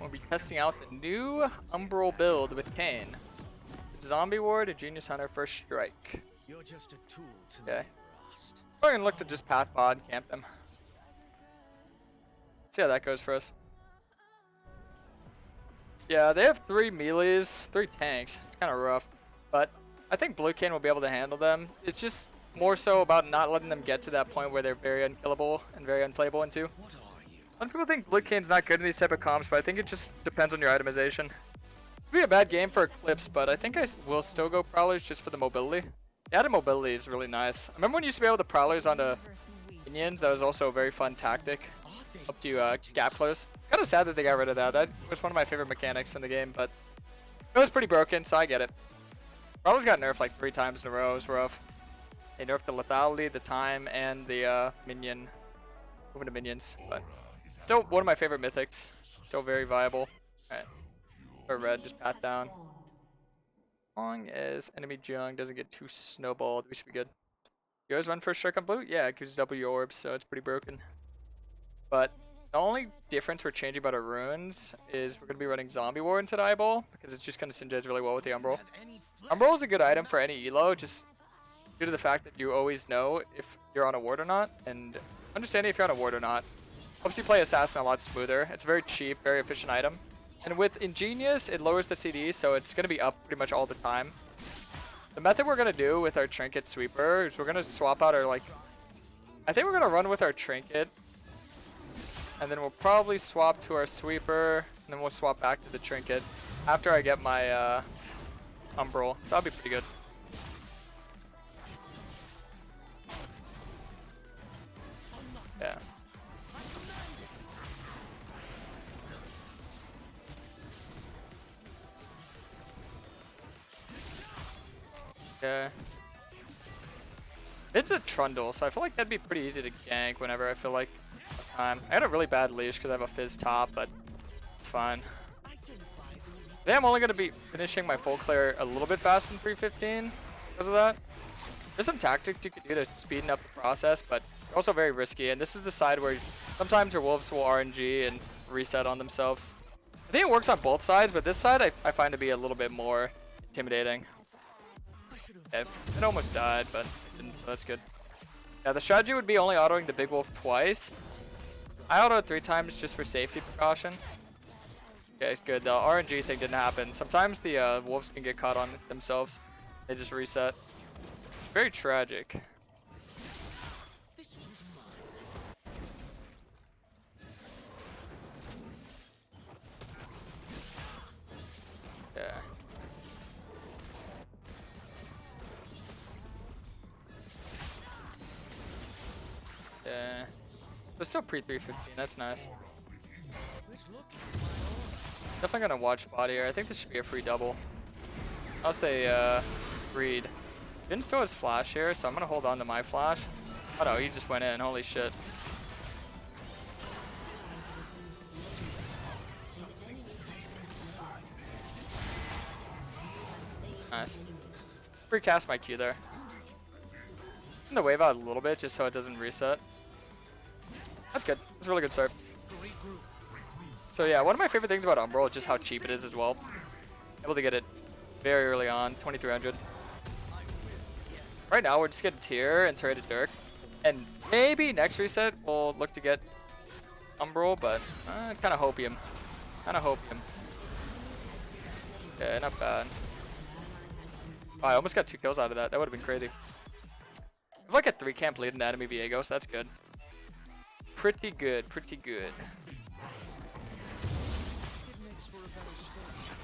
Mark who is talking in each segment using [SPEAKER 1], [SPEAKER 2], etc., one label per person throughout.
[SPEAKER 1] we'll be testing out the new Umbral build with Kayn. Zombie Ward, a Genius Hunter, first strike.
[SPEAKER 2] You're just a tool to
[SPEAKER 1] Okay.
[SPEAKER 2] me, Rust.
[SPEAKER 1] We're gonna look to just path bod, camp them. See how that goes for us. Yeah, they have 3 melees, 3 tanks. It's kind of rough, but I think Blue Kayn will be able to handle them. It's just more so about not letting them get to that point where they're very unkillable and very unplayable into.
[SPEAKER 2] What are you?
[SPEAKER 1] Some people think Blue Kayn's not good in these type of comps, but I think it just depends on your itemization. It'd be a bad game for Eclipse, but I think I will still go Prowlers just for the mobility. The added mobility is really nice. I remember when you used to be able to Prowlers onto minions, that was also a very fun tactic. Up to gap close. Kind of sad that they got rid of that. That was one of my favorite mechanics in the game, but it was pretty broken, so I get it. Prowlers got nerfed like 3 times in a row. It was rough. They nerfed the lethality, the time, and the minion. Moving to minions, but still one of my favorite mythics. Still very viable. Alright. Or red, just pat down. As long as enemy jung doesn't get too snowballed, we should be good. You guys run first strike on blue? Yeah, because W orbs, so it's pretty broken. But the only difference we're changing about our runes is we're going to be running Zombie War into the eyeball, because it's just going to synergize really well with the Umbral. Umbral is a good item for any elo, just due to the fact that you always know if you're on a ward or not, and understanding if you're on a ward or not helps you play Assassin a lot smoother. It's a very cheap, very efficient item. And with Ingenious, it lowers the CD, so it's going to be up pretty much all the time. The method we're going to do with our Trinket Sweeper is we're going to swap out our, I think we're going to run with our Trinket. And then we'll probably swap to our Sweeper, and then we'll swap back to the Trinket after I get my Umbral. So that'll be pretty good. Yeah. Okay. It's a Trundle, so I feel like that'd be pretty easy to gank whenever I feel like time. I had a really bad leash because I have a Fizz top, but it's fine. I think I'm only going to be finishing my full clear a little bit faster than 315 because of that. There's some tactics you could do to speeden up the process, but they're also very risky. And this is the side where sometimes your wolves will RNG and reset on themselves. I think it works on both sides, but this side I find to be a little bit more intimidating. Okay, it almost died, but it didn't, so that's good. Yeah, the strategy would be only autoing the big wolf twice. I autoed 3 times just for safety precaution. Okay, it's good. The RNG thing didn't happen. Sometimes the wolves can get caught on themselves. They just reset. It's very tragic. Yeah. Yeah. But still pre-315, that's nice. Definitely gonna watch bot here. I think this should be a free double. Unless they read. Jin still has flash here, so I'm gonna hold on to my flash. Oh no, he just went in, holy shit. Nice. Recast my Q there. I'm gonna wave out a little bit just so it doesn't reset. That's good. That's a really good start. So yeah, one of my favorite things about Umbral is just how cheap it is as well. Able to get it very early on, 2300. Right now we're just getting tier and Serrated Dirk. And maybe next reset we'll look to get Umbral, but kind of hopium. Kind of hopium. Yeah, not bad. Oh, I almost got 2 kills out of that. That would have been crazy. I have like a 3 camp lead in the enemy Viego, so that's good. Pretty good, pretty good.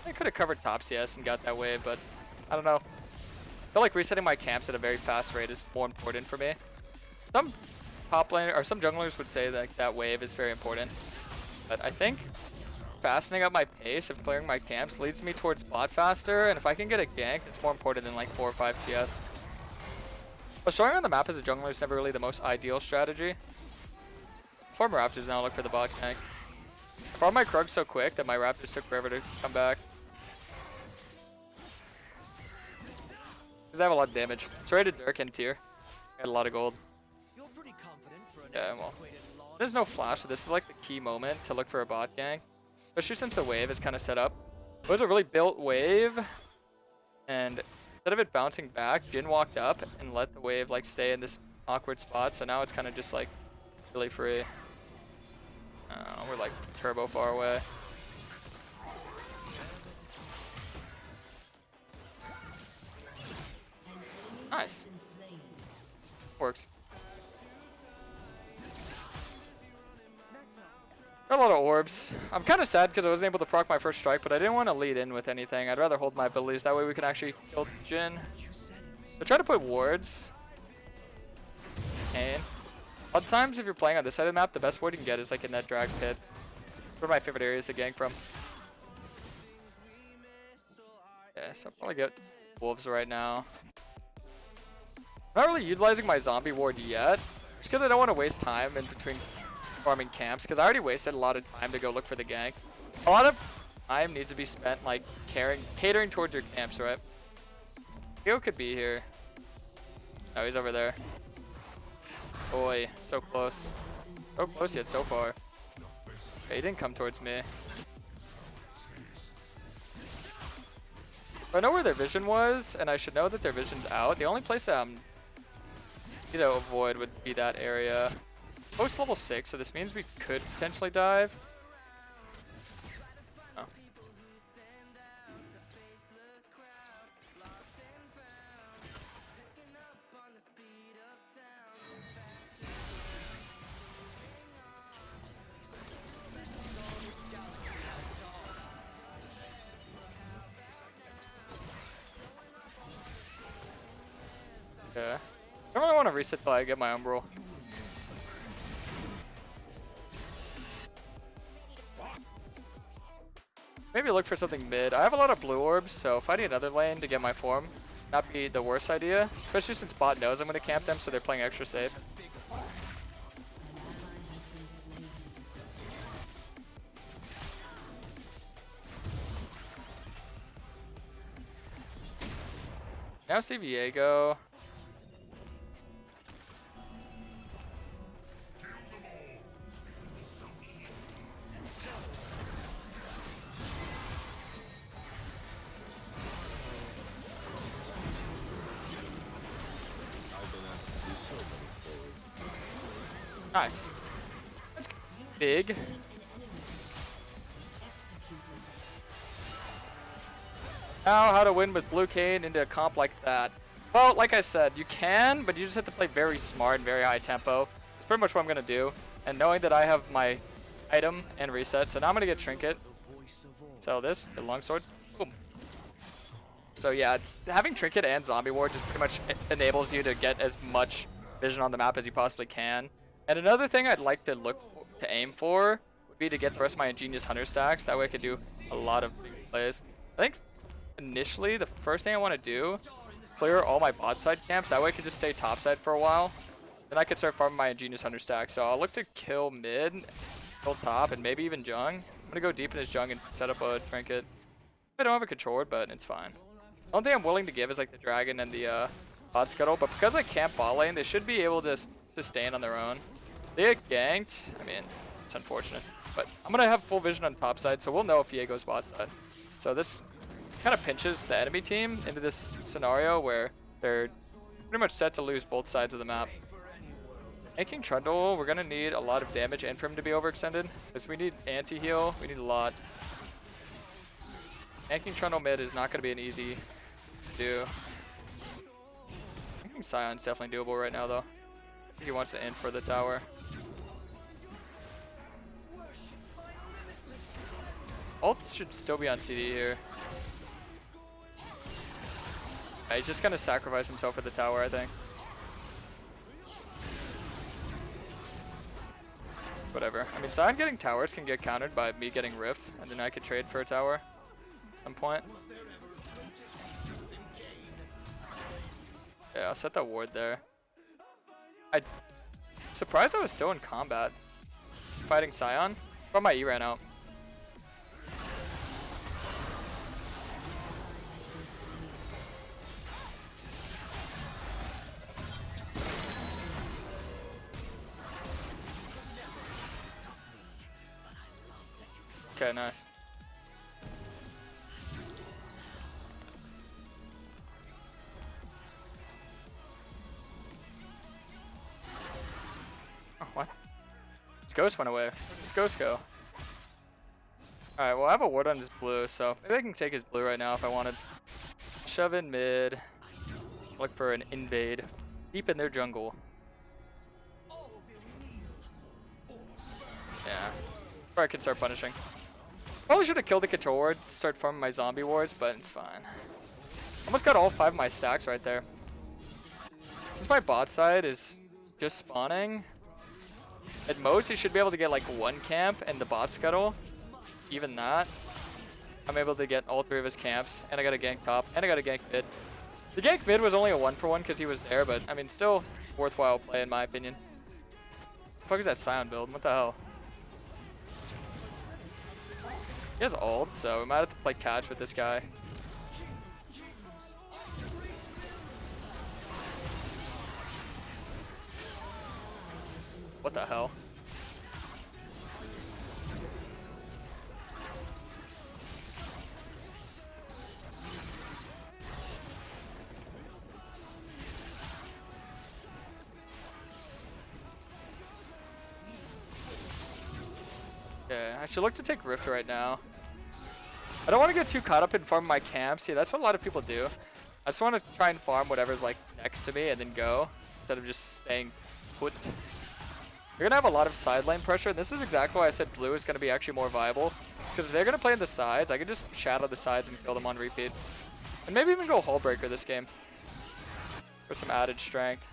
[SPEAKER 1] I could have covered top CS and got that wave, but I don't know. I feel like resetting my camps at a very fast rate is more important for me. Some top laner or some junglers would say that that wave is very important, but I think fastening up my pace and clearing my camps leads me towards bot faster, and if I can get a gank, it's more important than like 4 or 5 CS. But showing on the map as a jungler is never really the most ideal strategy. Farm Raptors now, look for the bot gank. I farmed my Krug so quick that my Raptors took forever to come back. Because I have a lot of damage. Serrated Dirk and tier. I got a lot of gold. Yeah, well. There's no flash, so this is like the key moment to look for a bot gank. especially since the wave is kind of set up. It was a really built wave, and instead of it bouncing back, Jhin walked up and let the wave like stay in this awkward spot. So now it's kind of just like really free. We're like turbo far away. Nice. Works. Got a lot of orbs. I'm kind of sad because I wasn't able to proc my first strike, but I didn't want to lead in with anything. I'd rather hold my abilities. That way we can actually kill Jhin. So try to put wards. Kayn. A lot of times if you're playing on this side of the map, the best ward you can get is like in that drag pit. It's one of my favorite areas to gank from. Yeah, so I'll probably get wolves right now. I'm not really utilizing my zombie ward yet, just because I don't want to waste time in between farming camps, because I already wasted a lot of time to go look for the gank. A lot of time needs to be spent like catering towards your camps, right? Theo could be here. No, he's over there. Boy, so close. So close yet so far. Okay, he didn't come towards me. I know where their vision was, and I should know that their vision's out. The only place that I'm to avoid would be that area. Post level 6, so this means we could potentially dive. Oh. Okay. I don't really want to reset till I get my Umbral. Maybe look for something mid. I have a lot of blue orbs, so fighting another lane to get my form not be the worst idea. Especially since bot knows I'm going to camp them, so they're playing extra safe. Now see Viego. Nice. That's big. Now, how to win with blue Kayn into a comp like that. Well, like I said, you can, but you just have to play very smart and very high tempo. It's pretty much what I'm going to do. And knowing that I have my item and reset, so now I'm going to get Trinket. Sell this, get Longsword. Boom. So yeah, having Trinket and Zombie Ward just pretty much enables you to get as much vision on the map as you possibly can. And another thing I'd like to look to aim for would be to get the rest of my Ingenious Hunter stacks. That way I could do a lot of big plays. I think initially the first thing I want to do, clear all my bot side camps. That way I could just stay top side for a while. Then I could start farming my Ingenious Hunter stack. So I'll look to kill mid, kill top, and maybe even Jung. I'm going to go deep in his Jung and set up a Trinket. I don't have a controller, but it's fine. The only thing I'm willing to give is like the Dragon and the bot scuttle. But because I camp bot lane, they should be able to sustain on their own. They get ganked. I mean, it's unfortunate. But I'm going to have full vision on top side, so we'll know if Viego's bot side. So this kind of pinches the enemy team into this scenario where they're pretty much set to lose both sides of the map. Making Trundle, we're going to need a lot of damage and for him to be overextended. Because we need anti-heal. We need a lot. Making Trundle mid is not going to be an easy do. I think Scion's definitely doable right now, though. I think he wants to end for the tower. Ults should still be on CD here. Yeah, he's just going to sacrifice himself for the tower, I think. Whatever. I mean, Scion getting towers can get countered by me getting Rift, and then I could trade for a tower at some point. Yeah, I'll set that ward there. I'm surprised I was still in combat. Fighting Scion. But my E ran out. Okay, nice. Oh, what? His ghost went away. Where did his ghost go? Alright, well I have a ward on his blue, so maybe I can take his blue right now if I wanted. Shove in mid. Look for an invade. Deep in their jungle. Yeah. Or I could start punishing. Probably should have killed the control ward to start farming my zombie wards, but it's fine. Almost got all 5 of my stacks right there. Since my bot side is just spawning, at most you should be able to get like 1 camp and the bot scuttle. Even that, I'm able to get all 3 of his camps, and I got a gank top, and I got a gank mid. The gank mid was only a 1-for-1 because he was there, but I mean, still worthwhile play in my opinion. The fuck is that Scion build? What the hell? He has ult, so we might have to play catch with this guy. What the hell? Okay, I should look to take Rift right now. I don't want to get too caught up in farming my camps. See, that's what a lot of people do. I just want to try and farm whatever's like next to me and then go, instead of just staying put. You're gonna have a lot of side lane pressure, and this is exactly why I said blue is gonna be actually more viable. Because if they're gonna play in the sides, I can just shadow the sides and kill them on repeat. And maybe even go Hull Breaker this game. For some added strength.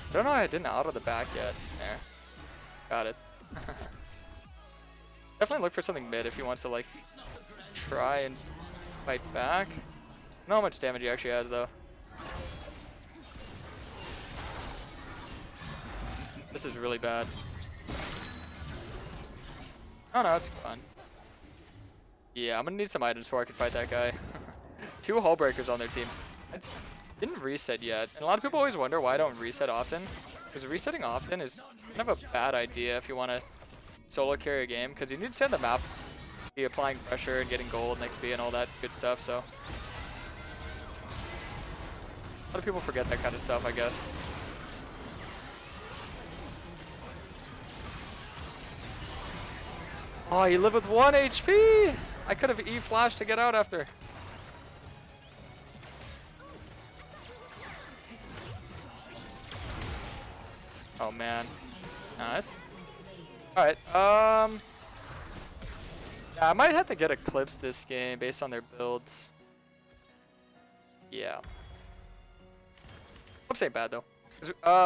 [SPEAKER 1] I don't know why I didn't auto the back yet. There. Got it. Definitely look for something mid if he wants to like try and fight back. I don't know how much damage he actually has though. This is really bad. Oh no, it's fun. Yeah, I'm gonna need some items before I can fight that guy. 2 Hull Breakers on their team. I didn't reset yet, and a lot of people always wonder why I don't reset often. Because resetting often is kind of a bad idea if you want to solo carry a game, because you need to stay on the map, be applying pressure and getting gold and XP and all that good stuff, so. A lot of people forget that kind of stuff, I guess. Oh, you live with 1 HP! I could have E-flashed to get out after. Oh man. Nice. Alright, yeah, I might have to get Eclipse this game based on their builds. Yeah. Eclipse ain't bad though.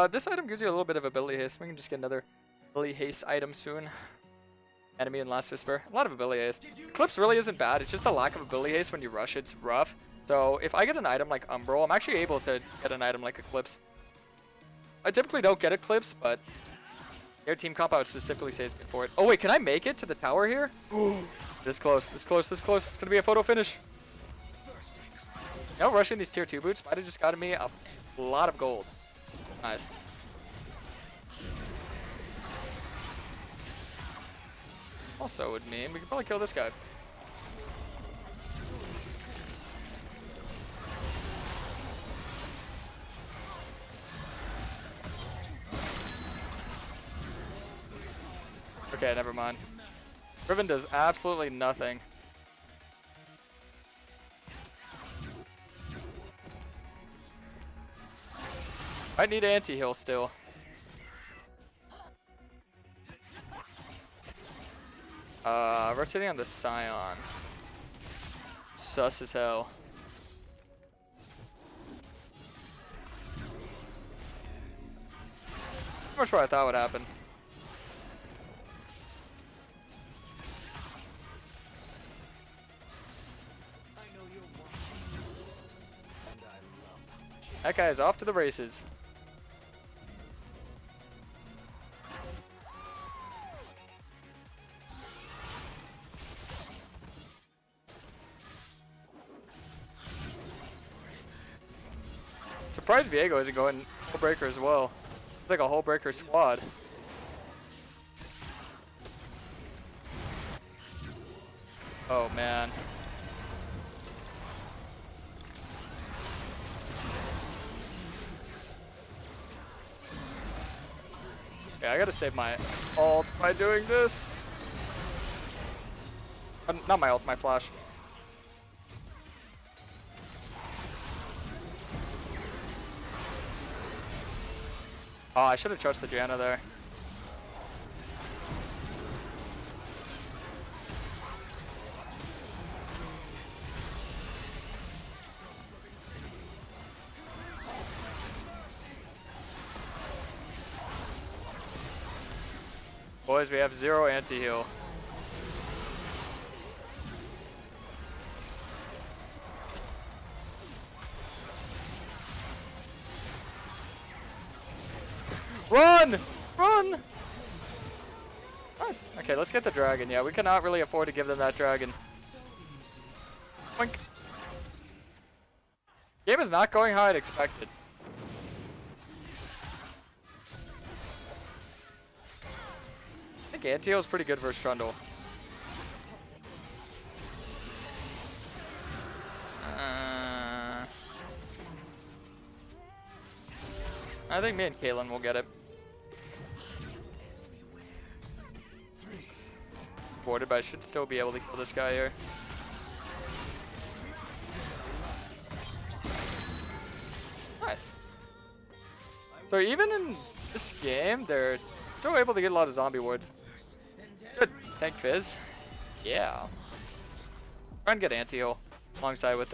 [SPEAKER 1] This item gives you a little bit of ability haste. We can just get another ability haste item soon. Enemy and Last Whisper. A lot of ability haste. Eclipse really isn't bad. It's just the lack of ability haste when you rush. It's rough. So if I get an item like UMBRAL, I'm actually able to get an item like Eclipse. I typically don't get Eclipse, but their team comp I would specifically say is good for it. Oh wait, can I make it to the tower here? This close, this close, this close. It's gonna be a photo finish. You know, rushing these tier 2 boots might have just gotten me a lot of gold. Nice. Also would mean we could probably kill this guy. Okay, never mind. Riven does absolutely nothing. I need anti-heal still. Rotating on the Scion. Sus as hell. Pretty much what I thought would happen. That guy is off to the races. Surprised Viego isn't going full breaker as well. It's like a whole breaker squad. Oh man. Yeah, I gotta save my ult by doing this. Not my ult, my flash. Oh, I should have trusted the Janna there. Boys, we have 0 anti-heal. Run! Run! Nice. Okay, let's get the dragon. Yeah, we cannot really afford to give them that dragon. Boink. Game is not going how I'd expected. I think anti-heal is pretty good versus Trundle. I think me and Kayn will get it. Boarded, but I should still be able to kill this guy here. Nice. So even in this game, they're still able to get a lot of zombie wards. Good. Tank Fizz. Yeah. Try and get anti-heal alongside with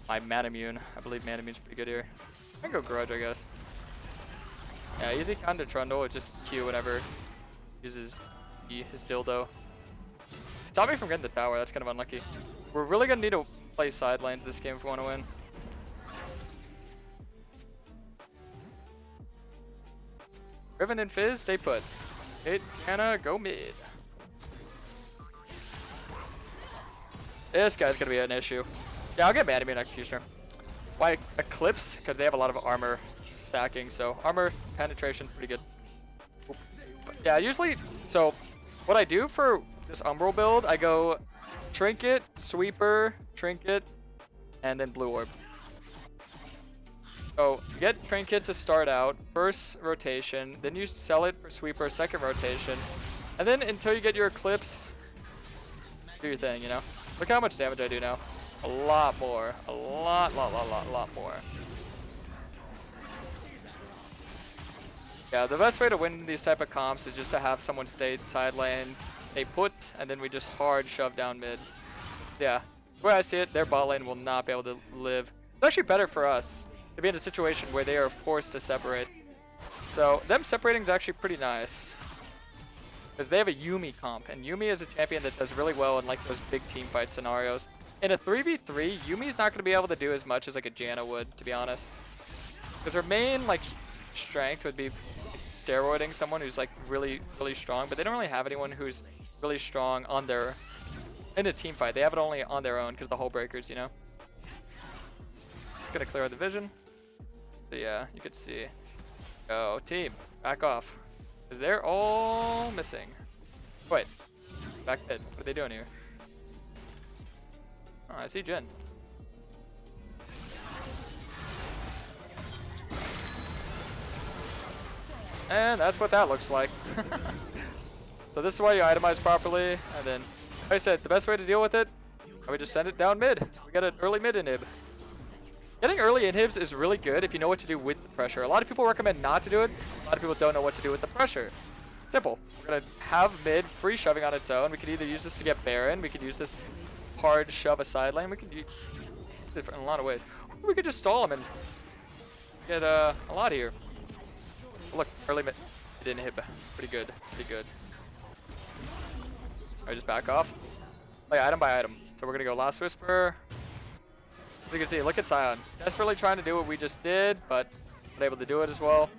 [SPEAKER 1] my Manamune. I believe Manamune's pretty good here. I can go Grudge, I guess. Yeah, easy counter Trundle. Just Q whenever uses his dildo. Stop me from getting the tower. That's kind of unlucky. We're really gonna need to play side lanes this game if we want to win. Riven and Fizz, stay put. Hit Anna, go mid. This guy's gonna be an issue. Yeah, I'll get mad at me an Executioner. Why Eclipse? Because they have a lot of armor stacking, so armor penetration pretty good. Yeah, usually, so what I do for this Umbral build, I go Trinket, Sweeper, Trinket, and then Blue Orb. So you get Trinket to start out, first rotation, then you sell it for Sweeper, second rotation, and then until you get your Eclipse, do your thing, you know? Look how much damage I do now. A lot more. A lot more. Yeah, the best way to win these type of comps is just to have someone stay side lane, they put, and then we just hard shove down mid. Yeah, the way I see it, their bot lane will not be able to live. It's actually better for us to be in a situation where they are forced to separate. So them separating is actually pretty nice. Because they have a Yuumi comp, and Yuumi is a champion that does really well in like those big team fight scenarios. In a 3v3, Yuumi's not going to be able to do as much as like a Janna would, to be honest. Because her main like strength would be steroiding someone who's like really strong, but they don't really have anyone who's really strong on their in a team fight. They have it only on their own because the whole breakers, you know. It's gonna clear our division. So yeah, you could see. Oh, team, back off, because they're all missing. Wait, back mid. What are they doing here? Oh, I see Jin. And that's what that looks like. So this is why you itemize properly, and then, like I said, the best way to deal with it, we just send it down mid. We got an early mid inhib. Getting early inhibs is really good if you know what to do with the pressure. A lot of people recommend not to do it. A lot of people don't know what to do with the pressure. Simple. We're gonna have mid free shoving on its own. We could either use this to get Baron. We could use this hard shove a side lane. We could use it in a lot of ways. Or we could just stall him and get a lot here. Look, early mid inhib. Pretty good. Pretty good. Alright, just back off. Play item by item. So we're gonna go Last Whisper. As you can see, look at Sion. Desperately trying to do what we just did, but not able to do it as well.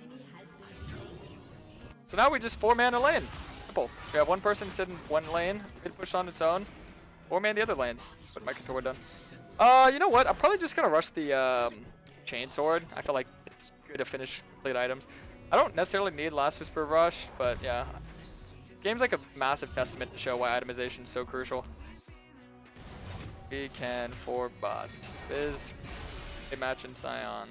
[SPEAKER 1] So now we just 4-man a lane. Simple. We have one person sitting one lane, mid push on its own. 4-man the other lanes. Put my controller done. You know what? I'm probably just gonna rush the chain sword. I feel like it's good to finish complete items. I don't necessarily need Last Whisper Rush, but yeah. Game's like a massive testament to show why itemization is so crucial. We can for bot. Fizz, a match in Scion.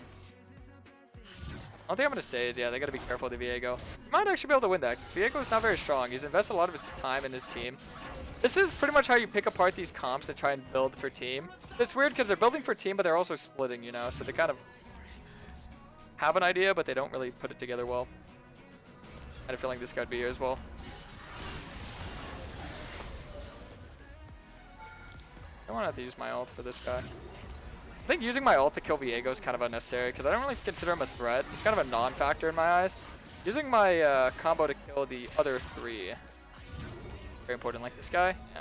[SPEAKER 1] I don't think I'm going to Sage. Yeah, they got to be careful with the Viego. You might actually be able to win that, because Viego's not very strong. He's invested a lot of his time in his team. This is pretty much how you pick apart these comps to try and build for team. It's weird because they're building for team, but they're also splitting, you know? So they kind of have an idea, but they don't really put it together well. I had a feeling this guy would be here as well. I don't want to have to use my ult for this guy. I think using my ult to kill Viego is kind of unnecessary because I don't really consider him a threat. He's kind of a non-factor in my eyes. Using my combo to kill the other three. Very important, like this guy. Yeah.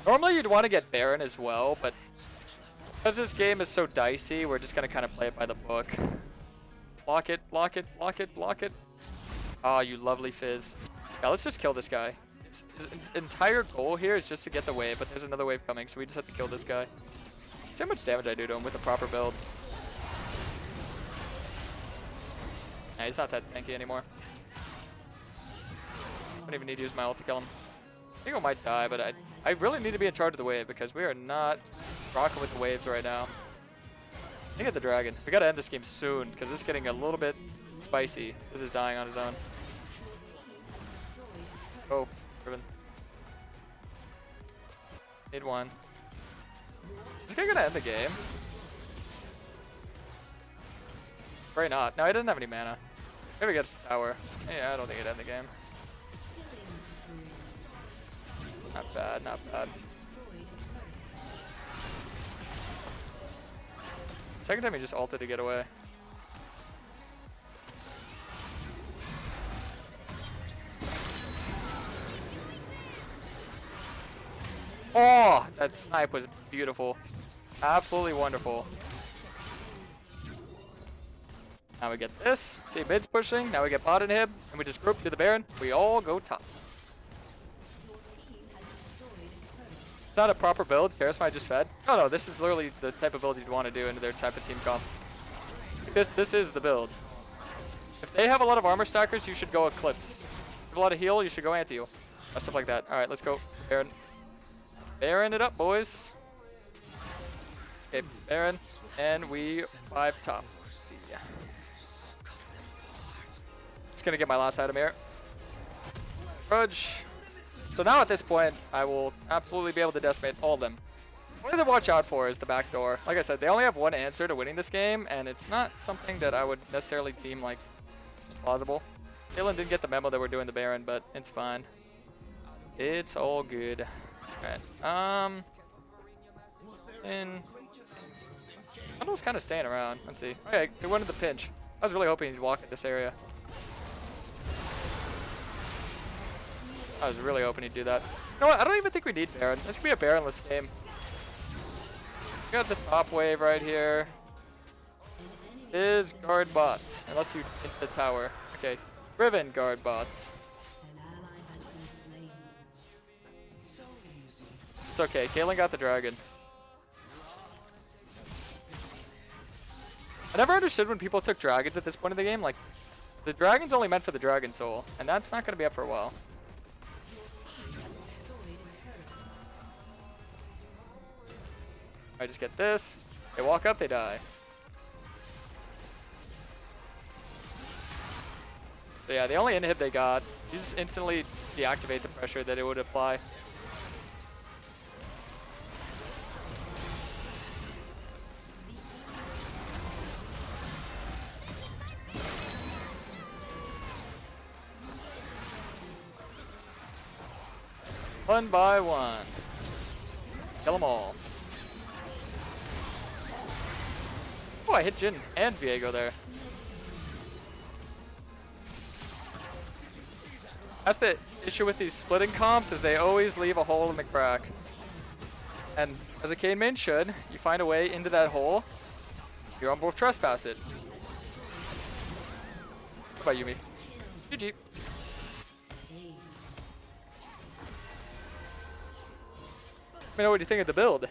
[SPEAKER 1] Normally you'd want to get Baron as well, but because this game is so dicey, we're just going to kind of play it by the book. Block it, block it, block it, block it. Ah, you lovely Fizz. Yeah, let's just kill this guy. His entire goal here is just to get the wave, but there's another wave coming, so we just have to kill this guy. See how much damage I do to him with a proper build. Nah, he's not that tanky anymore. I don't even need to use my ult to kill him. I think I might die, but I really need to be in charge of the wave because we are not rocking with the waves right now. I get the dragon. We gotta end this game soon because it's getting a little bit spicy. This is dying on his own. Oh, Riven. Need one. Is this guy gonna end the game? Probably not. No, he doesn't have any mana. Maybe he gets tower. Yeah, I don't think he'd end the game. Not bad, not bad. Second time he just ulted to get away. Oh, that snipe was beautiful. Absolutely wonderful. Now we get this. See, mid's pushing. Now we get bot inhib. And we just group to the Baron. We all go top. It's not a proper build. Karasmai just fed. No, this is literally the type of build you'd want to do into their type of team comp. This is the build. If they have a lot of armor stackers, you should go Eclipse. If you have a lot of heal, you should go anti-heal. Stuff like that. Alright, let's go. Baron. Baron it up, boys. Okay, Baron. And we 5 top. See ya. Just gonna get my last item here. Grudge. So now at this point, I will absolutely be able to decimate all of them. What to watch out for is the back door. Like I said, they only have one answer to winning this game, and it's not something that I would necessarily deem like plausible. Kayn didn't get the memo that we're doing the Baron, but it's fine. It's all good. Alright. And Bundle's kind of staying around. Let's see. Okay, he wanted the pinch. I was really hoping he'd walk in this area. I was really hoping he'd do that. You know what? I don't even think we need Baron. This could be a Baronless game. We got the top wave right here. Is guard bot. Unless you hit the tower. Okay. Riven guard bot. It's okay. Kayn got the dragon. I never understood when people took dragons at this point in the game. Like, the dragon's only meant for the dragon soul. And that's not going to be up for a while. I just get this. They walk up, they die. So yeah, the only inhib they got, you just instantly deactivate the pressure that it would apply. One by one. Kill them all. Oh, I hit Jhin and Viego there. That's the issue with these splitting comps, is they always leave a hole in the crack. And as a Kayn main should, you find a way into that hole. You're on both trespass it. What about Yumi? GG. me know what you think of the build.